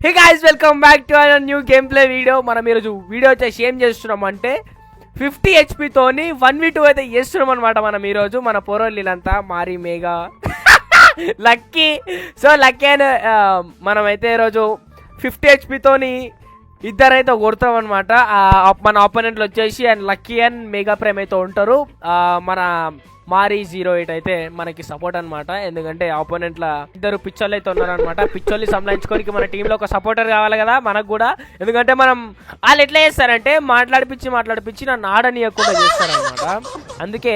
Hey guys welcome back to our new game play video. మనం ఈరోజు video వచ్చేసి ఏం చేస్తున్నాం అంటే 50 HP తోని 1v2 అయితే చేస్తున్నాం అనమాట. మనం ఈరోజు మన పోరోళ్ళంతా మారి మేఘా లక్కీ. సో లక్కీ అని మనమైతే ఈరోజు 50 HP తోని ఇద్దరైతే కొడతాం అనమాట. మన ఆపోనెంట్లు వచ్చేసి and lucky and mega prime అయితే ఉంటారు. మన మారీ 08 అయితే మనకి సపోర్ట్ అనమాట. ఎందుకంటే ఆపోనెంట్ల ఇద్దరు పిచ్చోళ్ళు అయితే ఉన్నారనమాట. పిచ్చోళ్ళని సంలాయించుకోనికి మన టీంలో ఒక సపోర్టర్ కావాలి కదా మనకు కూడా. ఎందుకంటే మనం వాళ్ళు ఎట్లా చేస్తారంటే మాట్లాడిపించి నన్ను ఆడనీయకుండా చేస్తారనమాట. అందుకే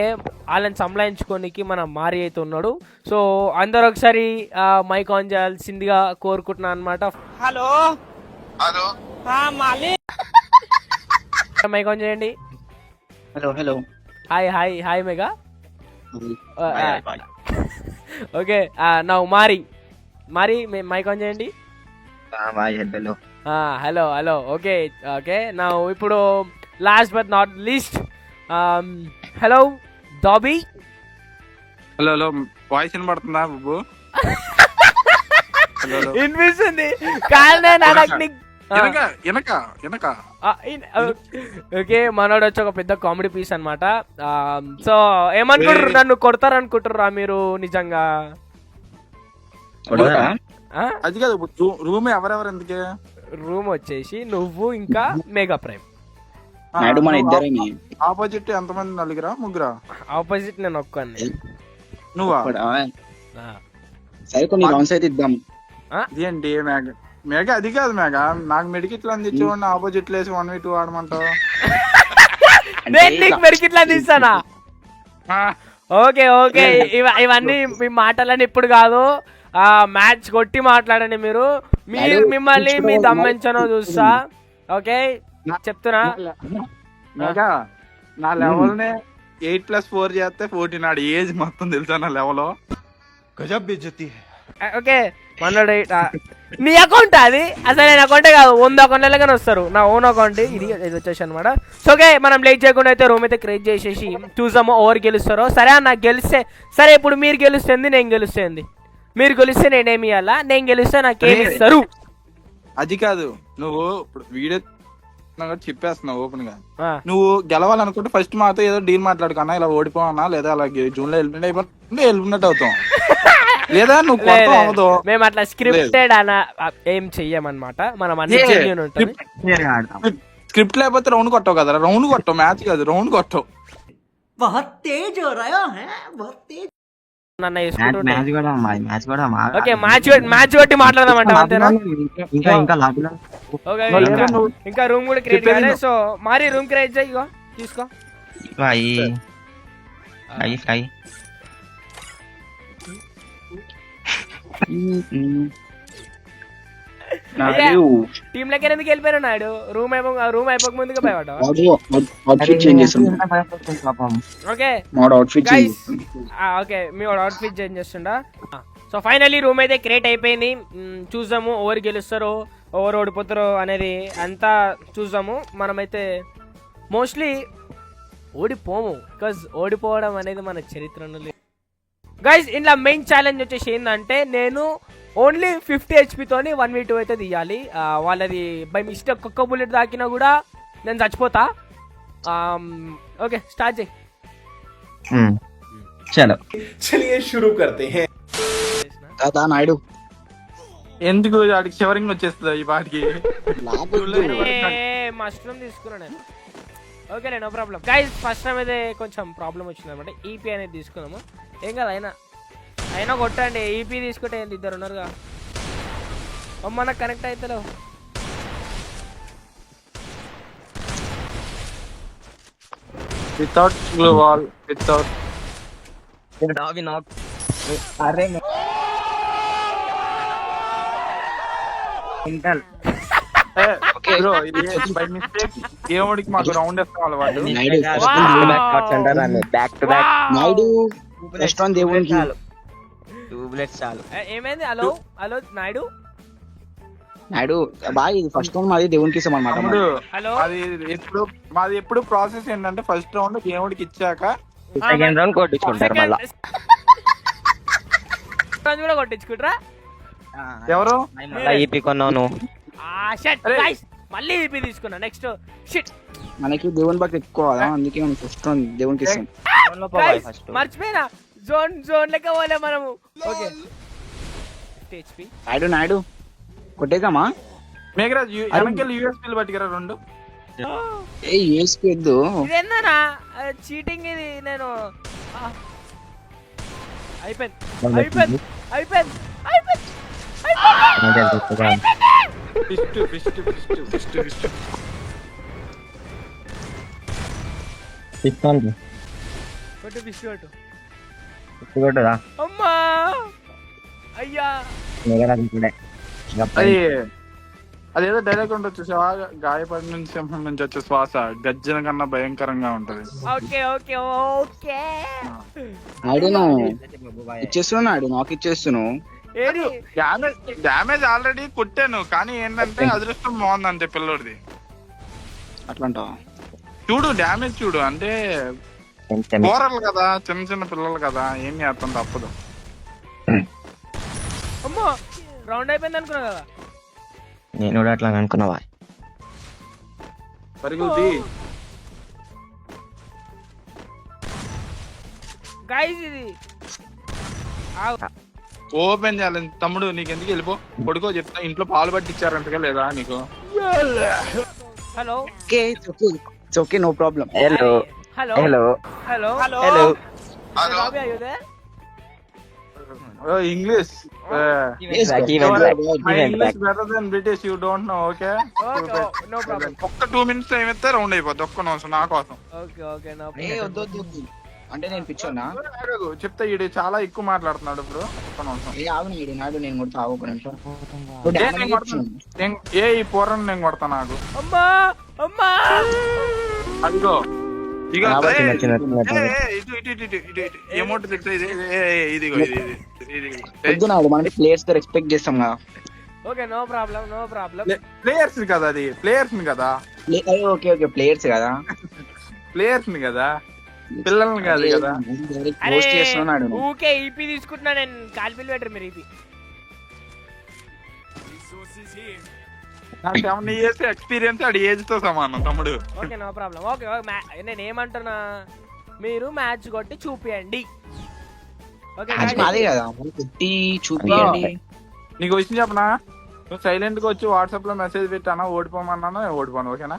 వాళ్ళని సంలాయించుకోనికి మన మారీ అయితే ఉన్నాడు. సో అందరూ ఒకసారి మైక్ ఆన్ చేయాల్సిందిగా కోరుకుంటున్నాను అనమాట. హలో హలో మైక్ ఆన్ చేయండి. Hello hello hi hi hi Megha. Okay now మారీ మైక్ ఆన్ చేయండి. Hello hello hello okay okay నా ఇప్పుడు last but not least hello Dobby. Hello hello voice వినబడుతుందా బాబు? వినిపిస్తుంది కానీ ఓకే మనోడు వచ్చి ఒక పెద్ద కామెడీ పీస్ అనమాట. సో ఏమనుకుంటారు, నన్ను కొడతారనుకుంటారా మీరు నిజంగా? అది కాదు రూమ్ ఎవరెవరు ఎందుకే? రూమ్ వచ్చేసి నువ్వు ఇంకా మెగా ప్రైమ్. ఆపోజిట్ ఎంతమంది? నలుగురా ముగ్గురా? ఆపోజిట్ నేను ఒక్కని. నువ్వా? సరే కొన్ని రౌండ్స్ అయితే ఇద్దాం. ఏంటి మేఘా అది కాదు మేఘా, నాకు మెడికిట్లు అందించేవాడిని ఆపోజిట్ లేసి 1v2 ఆడమంటావు. నేను నీకు మెడికిట్లు అందిస్తానా? ఓకే ఓకే ఇవన్నీ మీ మాటలని ఇప్పుడు కాదు, మ్యాచ్ కొట్టి మాట్లాడండి మీరు. మిమ్మల్ని మీ దమ్మించనో చూస్తా. ఓకే చెప్తున్నా మేఘా, నా లెవెల్ నే 8+4 చేస్తే 14. ఆడు ఏజ్ మొత్తం తెలుసా నా లెవెల్. గజబ్ బేజతి. ఓకే మనోడు నీ అకౌంట్ అది అసలు నేను అకౌంటే కాదు, 100 అకౌంట్లగానే వస్తారు. నా ఓన్ అకౌంట్ ఇది వచ్చేసి అనమాట. సో ఓకే మనం లేట్ చేయకుండా అయితే రూమ్ అయితే క్రియేట్ చేసేసి చూసాము ఎవరు గెలుస్తారో. సరే నాకు గెలిస్తే సరే, ఇప్పుడు మీరు గెలుస్తుంది నేను గెలుస్తుంది. మీరు గెలిస్తే నేనేమి ఇవ్వాలా, నేను గెలిస్తే నాకేమి ఇస్తారు? అది కాదు, నువ్వు ఇప్పుడు వీడియో చెప్పేస్తున్నావు ఓపెన్ గా. నువ్వు గెలవాలనుకుంటే ఫస్ట్ మాతో ఏదో డీల్ మాట్లాడుకున్నా, ఇలా ఓడిపోవన్నా లేదా అలా జూన్ లో వెళ్ళినట్టు అవుతాం. లేదా నువ్వు మేము అట్లా స్క్రిప్టెడ్ అన్న ఏం చెయ్యమన్నమాట. మనం అన్ని జెన్యూన్ ఉంటుంది. స్క్రిప్ట్ లేకపోతే రౌండ్ కొట్టవు కదా, రౌండ్ కొట్టవు, మ్యాచ్ కాదు రౌండ్ కొట్టవు. ఓకే మ్యాచ్ కొట్టి మాట్లాడదామంట అంతేనా? ఇంకా రూమ్ కూడా క్రియేట్ చేయాలి. సో మరి రూమ్ క్రియేట్ చేయి, తీసుకో. టీమ్ లెక్క ఎందుకు వెళ్ళిపోయారు నాయుడు? రూమ్ అయిపోక ముందుగా భయపడ్డా. ఓకే మీ అవుట్ఫిట్ చేంజ్ చేస్తుండా. సో ఫైనల్లీ రూమ్ అయితే క్రియేట్ అయిపోయింది. చూద్దాము ఎవరు గెలుస్తారో ఎవరు ఓడిపోతారో అనేది అంతా చూద్దాము. మనమైతే మోస్ట్లీ ఓడిపోము, బికాజ్ ఓడిపోవడం అనేది మన చరిత్రలో లేదు. గైస్ ఇంట్లో మెయిన్ ఛాలెంజ్ వచ్చేసి ఏంటంటే నేను ఓన్లీ 50 HP తోని 1v2 అయితే తీయాలి. వాళ్ళది బై మిస్టేక్ ఒక్క బుల్లెట్ దాకినా కూడా నేను చచ్చిపోతా. ఓకే స్టార్ట్ చేయి. చలో चलिए शुरू करते हैं. నాయుడు ఎందుకు వాడికి షవరింగ్ వచ్చేస్తుంది ఈ పాటికి. మష్రూమ్ తీసుకున్నా నేను. Okay no problem. Guys first time అయితే కొంచెం ప్రాబ్లం వచ్చింది అనమాట. ఈపీ అనేది తీసుకున్నాము, ఏం కదా. అయినా కొట్టండి. ఈపీ తీసుకుంటే ఇద్దరు ఉన్నారుగా. అమ్మ కనెక్ట్ అవుతలేవు. Without glue wall without by mistake గేమ్కి మాకు రౌండ్ వేస్తాం వాళ్ళు. ఏమైంది? హలో హలో నాయుడు నాయుడు బాయ్, ఇది ఫస్ట్ రౌండ్ మాది దేవునికి ఇస్తాం అన్నమాట. హలో మాది ఎప్పుడు ప్రాసెస్ ఏంటంటే ఫస్ట్ రౌండ్ దేవుడికి ఇచ్చాక సెకండ్ రౌండ్ కొట్టించుకుంటారు. కూడా కొట్టించుకుంటారా? ఎవరు ఈపీ కొన్నావు షట్ అరే. గైస్ మళ్ళీ ఈపీ తీసుకున్నా నెక్స్ట్ షిట్ మనకి దేవుని బాగా ఎక్కువ కదా, అందుకే మనకి వస్తుంది దేవునికి ఇస్తాం. మర్చిపోయినా జోన్ లెక్క పోలే మనము ఓకే హెచ్పి నాయుడు కొట్టేద్దామా? మేఘరాజ్ వెనకెళ్ళి యూఎస్పీలు పట్టుకురా 2. ఏ వేసుకోవద్దు. ఇదేందనా చీటింగ్ ఇది నేను ఆ. అయిపోయింది అయిపోయింది అయిపోయింది అయిపోయింది ఫిస్ట్ కొట్టు ఫిష్ కొట్టు కొట్టుదా అమ్మా అయ్యా అది అదేదో డైలాగ్ ఉంటుంది చూసావా, గాయపడిన సింహం నుంచి వచ్చే శ్వాస గర్జన కన్నా భయంకరంగా ఉంటది. ఓకే ఓకే ఓకే నాయుడు నువ్వు ఇచ్చేస్తున్నావు, నాయుడు నాకు ఇచ్చేస్తున్నావు. ఏది డ్యామేజ్ ఆల్రెడీ కొట్టాను, కానీ ఏంటంటే అదృష్టం బాగుందంటే పిల్లోడిది. అట్లంటావా? చూడు డ్యామేజ్ చూడు, అంటే పోరలు కదా, చిన్న చిన్న పిల్లలు కదా, ఏం చేస్తాం తప్పదు. అమ్మో రౌండ్ అయిపోయింది అనుకున్నా కదా. నేను కూడా అట్లా అనుకున్నావా? పరిగెత్తి గైస్ ఇది ఓపెన్ చేయాలి. తమ్ముడు నీకు ఎందుకు వెళ్ళిపో, కొడుకో చెప్తా, ఇంట్లో పాలు పట్టించారంటగా లేదా నీకు? Hello okay okay, no problem. Hello hello hello hello hello Bobby are you there? English my English better than British, you don't know. Okay Okay, no problem. ఒక్క 2 minutes టైం ఇస్తే రౌండ్ అయిపోద్ది, ఒక్క నిమిషం నా కోసం. Okay, okay, no ఏ problem. వద్దు అంటే నేను పిచ్చోనా? ఆగకు, చెప్తా, ఈడు చాలా ఎక్కువ మాట్లాడుతున్నాడు ఇప్పుడు, ఒక్క నిమిషం. ఏ ఆగు నాయుడు, నేను కూడా ఆగు ఒక నిమిషం. ఈ పోరని నేను కొడతా నాకు. అమ్మా అమ్మా అదిగో ఇక చిన్న అమౌంట్ ఇదిగో ఇది వద్దు నాయుడు, మనం ప్లేయర్స్ తో రెస్పెక్ట్ చేస్తాం కదా. Okay no problem no problem. Players కదా, అది ప్లేయర్స్ కదా, ఓకే ఓకే ప్లేయర్స్ కదా, ప్లేయర్స్ కదా, పిల్లల్ని కాదు కదా. అరే పోస్ట్ చేస్తున్నాడు. ఊకే ఈపీ తీసుకుంటున్నా నేను, కాల్పిల్ పెట్టరు మీరు ఈపీ. నాకు 7 years ఎక్స్పీరియన్స్, అది ఏజ్ తో సమానం తమ్ముడు. Okay no problem. ఓకే నేను ఏమంటున్నా, మీరు మ్యాచ్ కొట్టి చూపియండి. ఓకే మ్యాచ్ మాదే కదా, కొట్టి చూపియండి. నీకు విషయం చెప్పనా, నువ్వు సైలెంట్ గా వచ్చి వాట్సాప్ లో మెసేజ్ పెట్టానా, ఓడిపోమన్నా ఓడిపోను, ఓకేనా?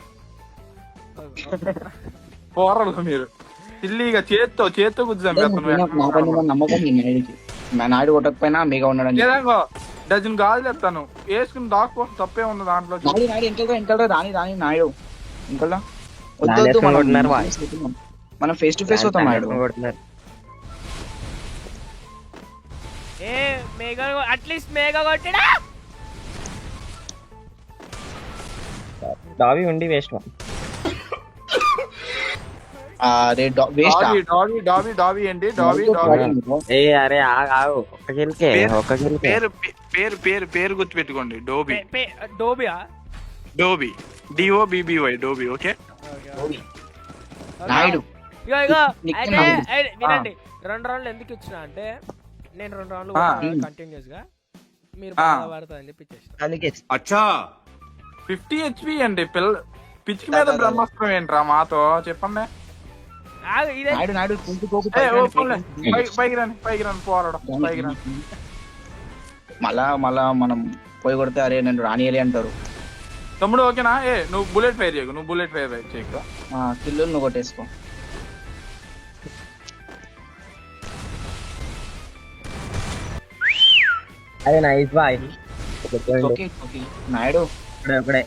పోరలు మీరు చిల్లీగా చేత్తో గుద్దాం. నమ్మకం నాయుడికి, నాయుడు కొట్టకపోయినా మీగా ఉన్నాడు. డజన్ గాజులు ఎత్తాను, వేసుకుని దాక్కో, తప్పే ఉంది దాంట్లో. ఇంకల్రా రాని నాయుడు, ఇంకల్లా వద్దు, మనం ఫేస్ టు ఫేస్ అవుతాం నాయుడు. ఏ మేఘా అట్లీస్ట్ మేఘా కొట్టినా డాబీ ఉండి వేస్ట్. అరే వేస్ట్ డాబీ ఏంటి? డాబీ ఏ అరే ఆగు, ఒక్క గిల్కే పేరు గుర్తుపెట్టుకోండి, డోబీ. డోబియా Dobby, DOBBY, Dobby. Okay Naidu ఇగో ఇగో నిక్కి అయితే వినండి, 2 రౌండ్లు ఎందుకు ఇచ్చిన అంటే, నేను 2 రౌండ్లు కంటిన్యూస్ గా మీరు పడతారని చెప్పి ఇచ్చేసిన. 50 HP అండి, పిచ్చి మీద బ్రహ్మాస్త్రం ఏంట్రా మాతో చెప్పండి. ఇదే నాయుడు పైకి రాని పోరాడం, పైకి రాని. మళ్ళా మనం పోయి కొడితే అరే నేను రానియలే అంటారు. తమ్ముడు ఓకేనా? నువ్వు బుల్లెట్ ఫైర్ చేయకు, నువ్వు బుల్లెట్ ఫైర్ చేయకు, కిల్లు నువ్వు కొట్టేసుకో. అదే నైస్ బాయ్. నాయుడు ఇప్పుడే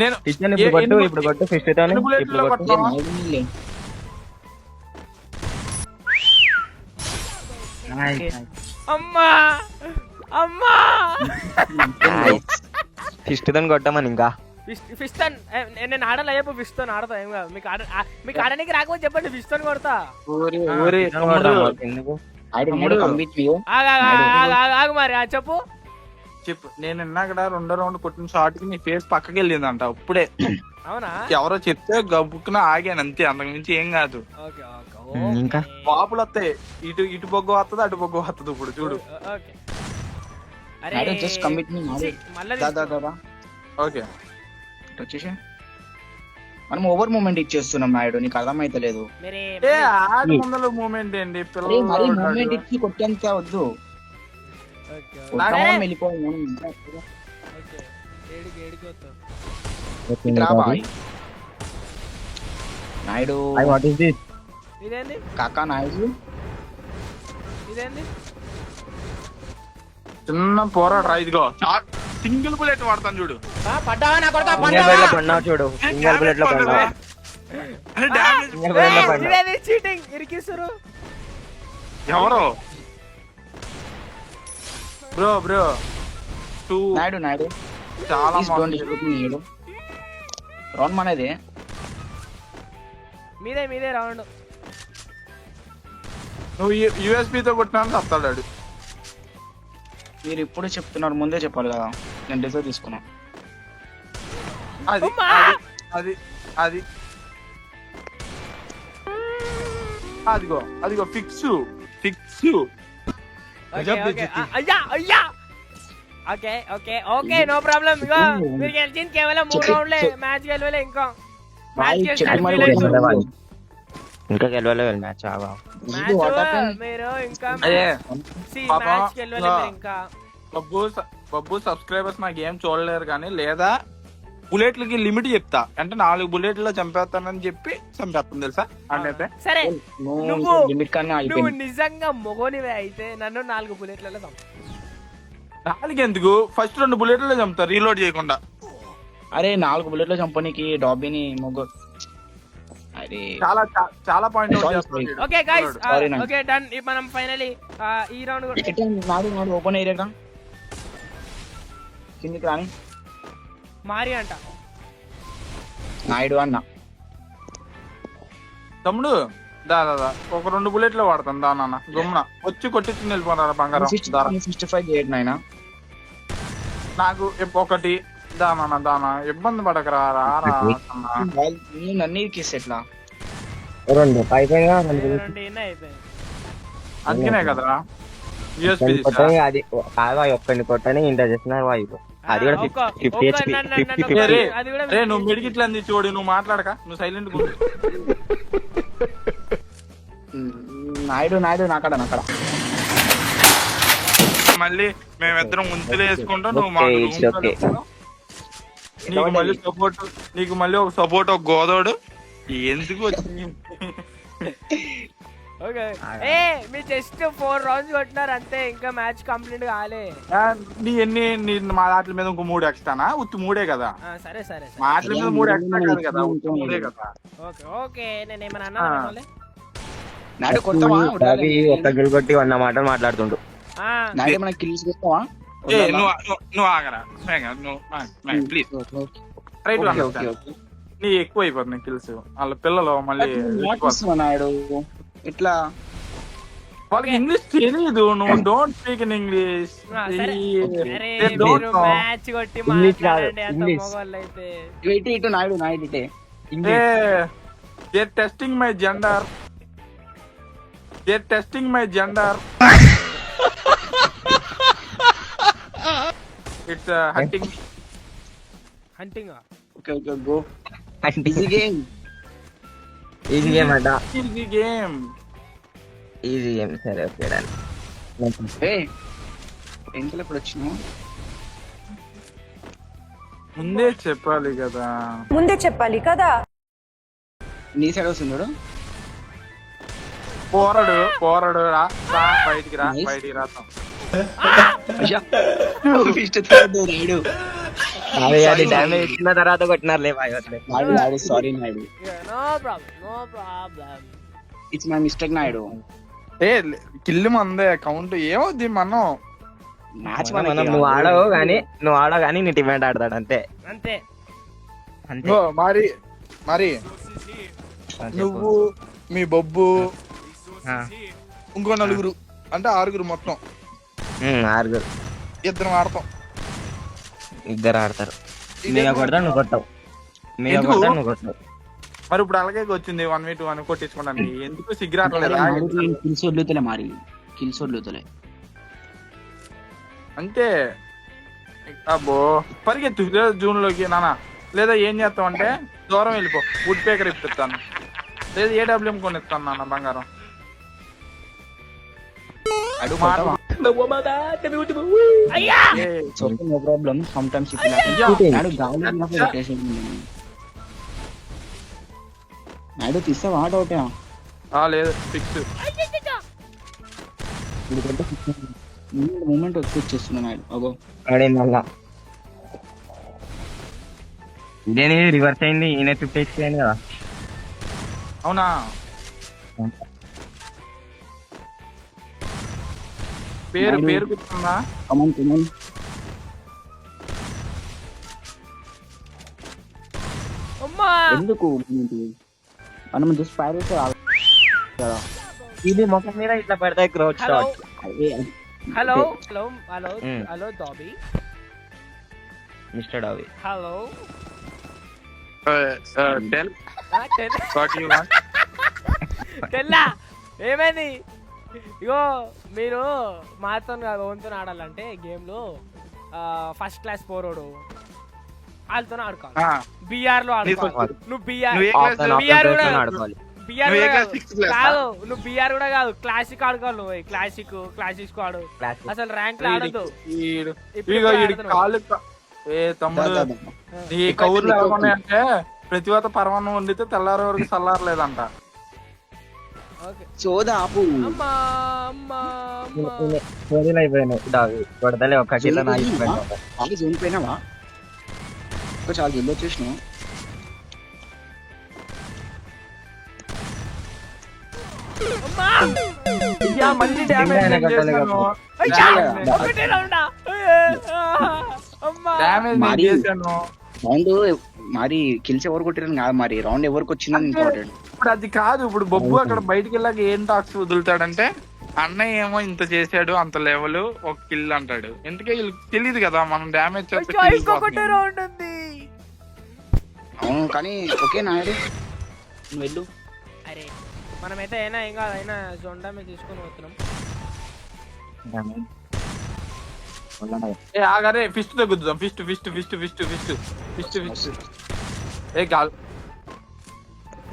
నేను ఇప్పుడు కొట్టు ఫిస్ట్ తో ఇప్పుడు కొట్టు. అమ్మా అమ్మా ఫిస్ట్ తో కొట్టమని ఇంకా ఫిష్ తో నేను ఆడాలి చెప్పు, ఫిష్ తో ఆడతా. ఏం కాదు, మీకు ఆడడానికి రాకపోతే చెప్పండి, ఫిష్ తో కొడతా. ఎందుకు ఆగు మరి చెప్పు. నేను అక్కడ 2వ రౌండ్ కొట్టిన షాట్ కి నీ ఫేస్ పక్కకి వెళ్ళిందంట ఇప్పుడే. అవునా? ఎవరో చెప్తే గబుక్కున ఆగాను అంతే, అంతకు మించి ఏం కాదు. ఇంకా పాపులు వస్తాయి, ఇటు బొగ్గు వస్తుంది, అటు బొగ్గు వస్తుంది. ఇప్పుడు చూడు. ఓకే ఇటు వచ్చేసి మనం ఓవర్ మూమెంట్ ఇచ్చేస్తున్నాం నాయుడు, నీకు అర్థమైతలేదు. मेरे ఏ ఆడి ముందర మూమెంట్ ఏంటి అరే మరి మూమెంట్ పిల్లలు ఇచ్చి కొట్టేంత వద్దు, ఓకే కొట్టామా వెళ్ళిపోయాం. ఓకే ఏడికి వస్తాం. ఇట్రా బాయ్ నాయుడు, వాట్ ఇస్ దిస్? ఇదేంది కాకా నాయుడు. ఇదేంది చిన్న పోరాడు ఇదిగో సింగిల్ బుల్లెట్ వాడతాను చూడు. పడ్డావా నా కొడుకా సింగల్ బుల్లెట్ లో పడినావు చూడు, సింగల్ బుల్లెట్ లో పడినావు. డ్యామేజ్ సింగల్ బుల్లెట్ లో పడినావు. ఇదేంది చీటింగ్ ఇరికిస్తురు. ఎవరు bro bro too Naidu Naidu చాలా please don't disturb me Naidu. Round మనదే. మీదే రౌండ్. నువ్వు యూఎస్బి తో కొట్టినా తప్తాడు. మీరు ఇప్పుడు చెప్తున్నారు, ముందే చెప్పాలి కదా, నేను డిజైన్ తీసుకున్నా. అది అమ్మా! అది అది అదిగో అదిగో ఫిక్స్ అయ్యా ఓకే నో ప్రాబ్లం. ఇగో మీరు గెలిచింది కేవలం 3 రౌండ్లే, మ్యాచ్ గెలవలే ఇంకా. మ్యాచ్ చెప్పి మరి గెలిచిన కొట్టాను. ఇంకా గెలవలేదు మ్యాచ్. ఇది what happened? మీరు ఇంకా అదే పాపం, మ్యాచ్ గెలవలే మీరు ఇంకా. బబ్బు సబ్స్క్రైబర్స్ నా గేమ్ చూడలేరు కానీ లేదా బుల్లెట్లకి లిమిట్ చెప్తా, అంటే 4 బుల్లెట్లో చంపేస్తానని చెప్పి చంపేస్తాను తెలుసా అంటే. సరే నువ్వు లిమిట్ కన్నా నువ్వు అయిపోయింది. నిజంగా మొగోనివే అయితే నన్ను 4 బుల్లెట్లలో చంపు. 4 ఎందుకు, ఫస్ట్ 2 బుల్లెట్లలో చంపుతా రీలోడ్ చేయకుండా. అరే 4 బుల్లెట్లు చంపనీకి డాబీని మొగ్గు. అరే చాలా చాలా పాయింట్ అవుట్ Sorry, చేస్తాను sorry. వీడు. Okay guys Sorry, Nand. Okay done. మనం ఫైనలీ ఈ రౌండ్ నాడు ఓపెన్ ఏరియా కిందికి రాని మారి అంట. నాయుడు అన్న. తమ్ముడు దా ఒక 2 బుల్లెట్లు వాడతాను దా నాన్న గుమ్న వచ్చి కొట్టించుకుని వెళ్ళిపోతారా బంగారం దారా. 65 చేయట్ నాయన. నాకు ఒకటి దానా ఇబ్బంది పడకరా రారా అన్న. నన్ను ఇరికిస్తే ఎట్లా? 2 అయిపోయినా 2 రెండు ఎన్ని అయిపోయింది. అందుకనే కదరా యూఎస్పీ కొట్టని. అది కాదు ఒక్కడిని కొట్టని ఇంత చేస్తున్నారు వాయిపు. అది కూడా 50 HP 50 అది కూడా రే నువ్వు మెడికిట్లు అంది చూడు, నువ్వు మాట్లాడక, నువ్వు సైలెంట్ నాయుడు నాకడ మళ్ళీ మేమిద్దరం ముంచులు వేసుకుంటాం, నువ్వు Okay, it's okay. నీకు మళ్ళీ ఒక సపోర్ట్ ఒక గోదోడు ఎందుకు వచ్చింది. ఓకే ఏ మీ జస్ట్ 4 రౌండ్స్ కొట్టినారు అంతే, ఇంకా మ్యాచ్ కంప్లీట్ కాలే. నీ మా దాంట్ల మీద ఇంకో 3 ఎక్స్ట్రానా? ఉత్తి 3 కదా, సరే మా దాంట్ల మీద 3 ఎక్స్ట్రా కాదు కదా, ఉత్తి 3 కదా. ఓకే నేను ఏమన్నా అన్నా? నాయుడు కొడతావా? రవి ఒక్క గిల్ కొట్టి 100 మాటలు మాట్లాడుతుండు. నాయుడు మన కిల్స్ కొడతావా? నువ్వు ఆగరా ప్లీజ్ రైట్. నీ ఎక్కువ అయిపోతుంది కిల్స్, వాళ్ళ పిల్లలు మళ్ళీ నాయుడు ఇట్లా వాళ్ళకి ఇంగ్లీష్ తెలియదు. నువ్వు don't speak in English. Match కొట్టి English కాదు, మాట్లాడండి అంత English. మొగోళ్ళు అయితే. ఇటు నాయుడు ఇటే. They're testing my gender. It's hunting. Hunting okay go easy game. Easy game అంట. Easy game. Easy game. సరే ఓకే డన్. ఎంకల్ ఎప్పుడు వచ్చినావు? ముందే చెప్పాలి కదా. నీ సైడ్ వస్తుంది చూడు. పోరాడు రా బయటికి రా Nice. బయటికి రాతాం. నాయుడు అది డ్యామేజ్ ఇచ్చిన తర్వాత కొట్టినారులే వాయి అట్లే. Naidu sorry Naidu, no problem. It's my mistake Naidu. Kill మందే కౌంట్ ఏమవుద్ది మనం. మ్యాచ్ మనం నువ్వు ఆడవు కానీ నీ టీమేట్ ఆడతాడు అంతే అంతే. అంతే. ఓ, మరి నువ్వు మీ బొబ్బు ఆ. ఇంకో 4 అంటే 6 మొత్తం, 6 2 ఆడతాం. ఇద్దరు ఆడతారు. మేఘ కొడతా నువ్వు కొట్టావు. మరి ఇప్పుడు అలాగే వచ్చింది 1v2 అని కొట్టించుకోండి. ఎందుకు సిగ్గురాట్లేదు కిల్స్ వదులుతలే మరి, కిల్స్ వదులుతలే. అంటే అబ్బో పరిగెత్తు జూన్ లోకి నానా. లేదా ఏం చేస్తావు అంటే దూరం వెళ్ళిపో, వుడ్ పేకర్ ఇప్పిస్తాను, లేదా ఏడబ్ల్యూఎం కొనిస్తాను నాన్న బంగారం. అయ్యా no problem. Sometimes Naidu తీస్తావా డౌట్? లేదు ఫిక్స్. మూమెంట్ వచ్చేస్తున్నా నాయుడు. అగో ఆడే మళ్ళా ఇదేని రివర్స్ అయింది. ఈయన 50 HP అయింది కదా. అవునా పేరు గుర్తుందా? Come on come on. అమ్మా ఎందుకు మనం జస్ట్ పైరేట్స్ కదా. ఇది మొఖం మీద ఇట్లా పడతాయి crouch hello shot. Hello hello hello hello Dobby. Mister Davy. Hello tell what you want. తెల్లా ఏమైంది? ఇగో మీరు మాతో కాదు ఓన్తో ఆడాలంటే గేమ్లో ఫస్ట్ క్లాస్ పోరోడు వాళ్ళతో ఆడుకోవాలి. బిఆర్ లో ఆడుకోవాలి. నువ్వు బిఆర్ కూడా ఆడుకోవాలి. బిఆర్ కాదు, నువ్వు బిఆర్ కూడా కాదు, క్లాసిక్ ఆడుకోవాలి. నువ్వు క్లాసిక్ ఆడు. అసలు ర్యాంక్ లో ఆడదు. తమ్ముడు ఈ కౌర్లు ఏమన్నాయంటే ప్రతి ఒక్క పరమాన్నం వండితే తెల్లారి వరకు చల్లారలేదంట. సోదా ఆపు. అయిపోయినాయి డావి కొడతలే ఒకటి పోయినావా? చాలా జల్ది వచ్చేసినావు. మళ్ళీ డ్యామేజ్ చేశాను. రౌండ్ మరి కిల్స్ ఎవరు కొట్టారని కాదు, మరి రౌండ్ ఎవరికి వచ్చిందని ఇంపార్టెంట్. ఇప్పుడు అది కాదు. ఇప్పుడు బొబ్బు అక్కడ బయటికి వెళ్ళాక ఏం టాక్స్ వదులుతాడంటే అన్నయ్య ఏమో ఇంత చేశాడు, అంత లెవెల్ ఒక కిల్ అంటాడు. ఎందుకే వీళ్ళకి తెలియదు కదా మనం డ్యామేజ్ చేస్తే. అవును కానీ ఓకే నాయుడు నువ్వు వెళ్ళు. అరే మనమైతే అయినా ఏం కాదు, అయినా జొండా మీద తీసుకొని పోతున్నాం. ఆగరే ఫిస్ట్ తగ్గుద్దాం. ఫిస్ట్ ఏ కాదు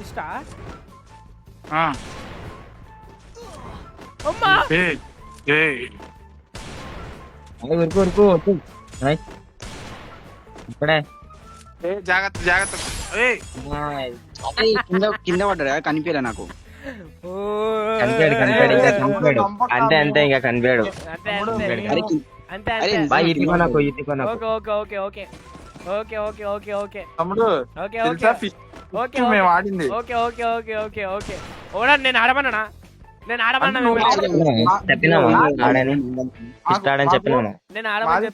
ఇష్టా ఇప్పుడే జాగ్రత్త కింద పడ్డా కనిపించలే నాకు. కనిపాడు అంతే అంతే ఇంకా కనిపాడు. అంతే ఓకే తమ్ముడు మేము ఆడింది. నేను ఆడమన్నా చెప్పినాము ఆడని ఇష్టాడని చెప్పినాము. నేను ఆడమని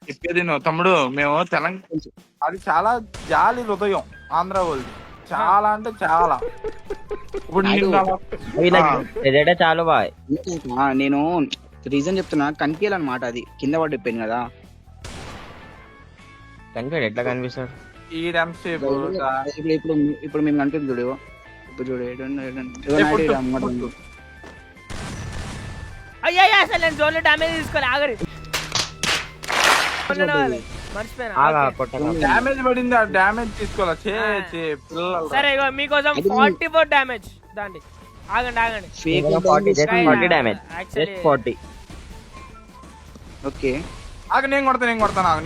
చెప్పేది నువ్వు తమ్ముడు. మేము తెలంగాణ అది చాలా జాలి హృదయం ఆంధ్ర వాళ్ళు, చాలా అంటే చాలా. ఇప్పుడు చాలు బాయ్. నేను రీజన్ చెప్తున్నా, కనిపించాలన్నమాట. అది కింద పడిపోయింది కదా. కనిపాడు ఎట్లా కనిపిస్తాడు? ఇప్పుడు మేము కనిపించింది చూడు. ఇప్పుడు చూడు అయ్యా అసలు నేను జోన్లో డ్యామేజ్ తీసుకోవాలి. ఆగరి డ్యామేజ్ పడింది, ఆ డ్యామేజ్ తీసుకోవాలి. సరే ఇగో మీకోసం 44 డ్యామేజ్ దాండి. ఆగండి 40 డ్యామేజ్ 40. ఓకే ఆగు, నేను కొడతాను ఆగు.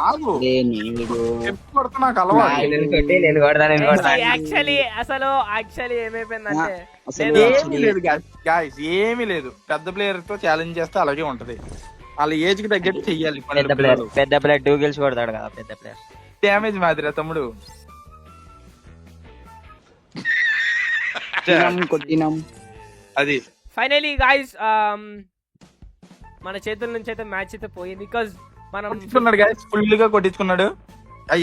ఆగు ఎప్పుడు కొడతా నాకు అలవాటు. యాక్చువల్లీ ఏమైపోయిందంటే ఏమీ లేదు. పెద్ద ప్లేయర్ తో ఛాలెంజ్ చేస్తే అలాగే ఉంటది. వాళ్ళ ఏజ్ కి తగ్గట్టు చెయ్యాలి. పెద్ద ప్లేయర్ 2 kills కొడతాడు కదా పెద్ద ప్లేయర్. డ్యామేజ్ మాదిరా తమ్ముడు. కొట్టినాం అది ఫైనలీ గాయ్స్ మన చేతుల నుంచి అయితే మ్యాచ్ అయితే పోయింది. బికాజ్ మనం కొట్టించుకున్నాడు గాయ్స్, ఫుల్ గా కొట్టించుకున్నాడు.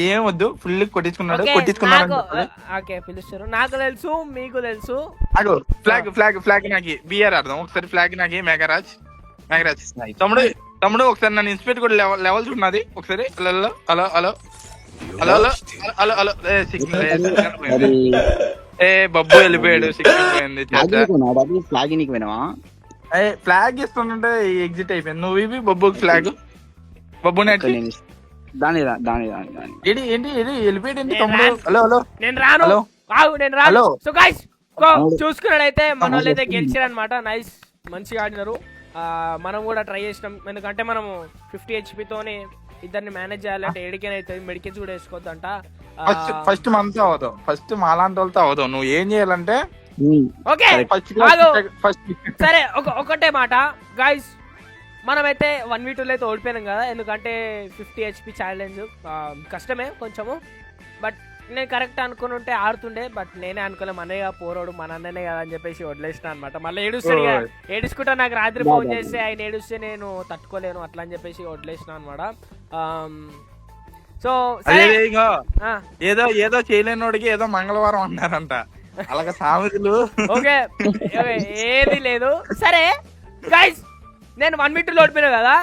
ఏం వద్దు, ఫుల్ కొట్టించుకున్నాడు. ఓకే పిలుస్తారు. నాకు తెలుసు, మీకు తెలుసు. అగో ఫ్లాగ్ నాకు బిఆర్ అర్థం. ఒకసారి ఫ్లాగ్ నాకు మేఘరాజ్. తమ్ముడు ఒకసారి నన్ను ఇన్స్పెక్ట్ కూడా లెవెల్ చూడన్నది ఒకసారి. హలో ఏ బబ్బు వెళ్ళిపోయాడు. ఫ్లాగ్ నీకు వినవా? ఫ్లాగ్ ఇస్తుంటే ఎగ్జిట్ అయిపోయింది. నువ్వు ఇవి బొబ్బుకి ఫ్లాగ్ బొబ్బు నెట్టి దాని దాని దాని దాని ఏంటి ఏంటి ఏంటి వెళ్ళిపోయాడు నేను తమ్ముడు. రాను. హలో హలో నేను రాను హలో. ఆగు, నేను రాను. హలో. సో గైస్ చూసుకున్నట్టయితే మన వాళ్ళైతే గెలిచారనమాట. నైస్, మంచిగా ఆడినారు. మనం కూడా ట్రై చేసినాం, ఎందుకంటే మనము 50 HP తోని ఇద్దరిని మేనేజ్ చేయాలంటే ఏడికేనైతే మెడికేజ్ కూడా వేసుకోవద్దంట. ఫస్ట్ మనతో అవుతావు, ఫస్ట్ మాలాంటి వాళ్ళతో అవుతావు. నువ్వు ఏం చేయాలంటే ఓకే ఫస్ట్ ఆగు. ఫస్ట్ సరే ఒకటే మాట గైస్, మనమైతే 1v2 అయితే ఓడిపోయినాం కదా, ఎందుకంటే 50 HP ఛాలెంజ్ కష్టమే కొంచెము. బట్ నేను కరెక్ట్ అనుకుని ఉంటే ఆడుతుండే, బట్ నేనే అనుకోలే, మనయ్య పోరాడు మన అన్ననే కదా అని చెప్పేసి వదిలేసిన అనమాట. మళ్ళీ ఏడుస్తాడు, ఏడుచుకుంటా నాకు రాత్రి ఫోన్ చేస్తే ఆయన ఏడుస్తే నేను తట్టుకోలేను అట్లా అని చెప్పేసి వదిలేసిన అనమాట. సో ఏదో ఏదో చేయలేనోడికి ఏదో మంగళవారం అన్నారంట, అలాగే సామెతలు. ఓకే ఏది లేదు. సరే గైస్, నేను 1v2 ఓడిపోయినా కదా,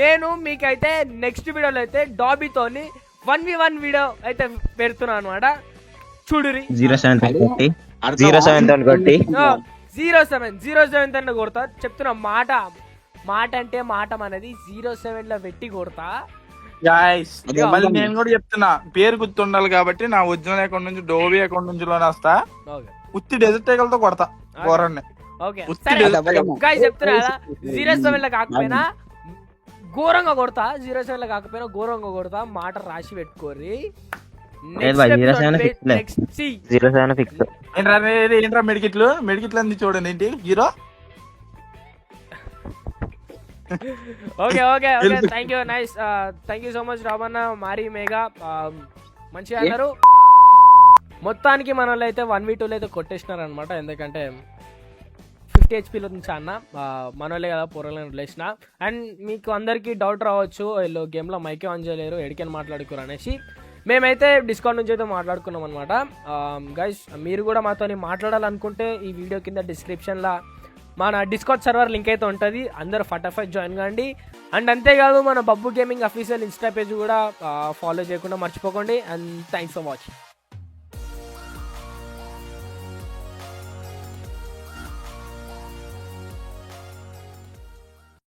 నేను మీకైతే నెక్స్ట్ వీడియోలో అయితే డాబీతోని 1v1 వీడియో అయితే పెడుతున్నాను అనమాట. చూడురి 07 కొట్టి 07 తన కొడతా చెప్తున్నా. మాట అంటే మాట మనది. 07 లో పెట్టి కొడతా. మళ్ళీ నేను కూడా చెప్తున్నా, పేరు గుర్తుండాలి కాబట్టి నా ఒరిజినల్ అకౌంట్ నుంచి డోబీ అకౌంట్ నుంచి లోనే వస్తా. ఉత్తి డెజర్ట్ టైగల్తో కొడతా పోరాన్ని. ఓకే గాయ్స్ చెప్తున్నా కదా, 07 లో కాకపోయినా ఘోరంగా కొడతా, 07 లో కాకపోయినా ఘోరంగా కొడతా. మాట రాసి పెట్టుకోరి. ఏంట్రా మెడికిట్లు అంది చూడండి ఏంటి hero. Okay okay okay thank you. Nice, thank you so much Ramanna, మారీ మేఘా, మంచిగా అన్నారు. మొత్తానికి మనలో అయితే 1v2 అయితే కొట్టేసినారు అనమాట. ఎందుకంటే 50 HP నుంచి అన్న మనోళ్ళే కదా పొరలను వదిలేసిన. అండ్ మీకు అందరికీ డౌట్ రావచ్చు, వీళ్ళు గేమ్లో మైకే ఆన్ చేయలేరు ఎడికని మాట్లాడుకోరు అనేసి. మేమైతే డిస్కౌంట్ నుంచి అయితే మాట్లాడుకున్నాం అనమాట. గైస్ మీరు కూడా మాతో మాట్లాడాలనుకుంటే ఈ వీడియో కింద డిస్క్రిప్షన్లో మన డిస్కౌంట్ సర్వర్ లింక్ అయితే ఉంటుంది, అందరూ ఫటాఫట్ జాయిన్ కాండి. అండ్ అంతేకాదు మన Babbu gaming official Insta page కూడా ఫాలో చేయకుండా మర్చిపోకండి. And thanks for watching.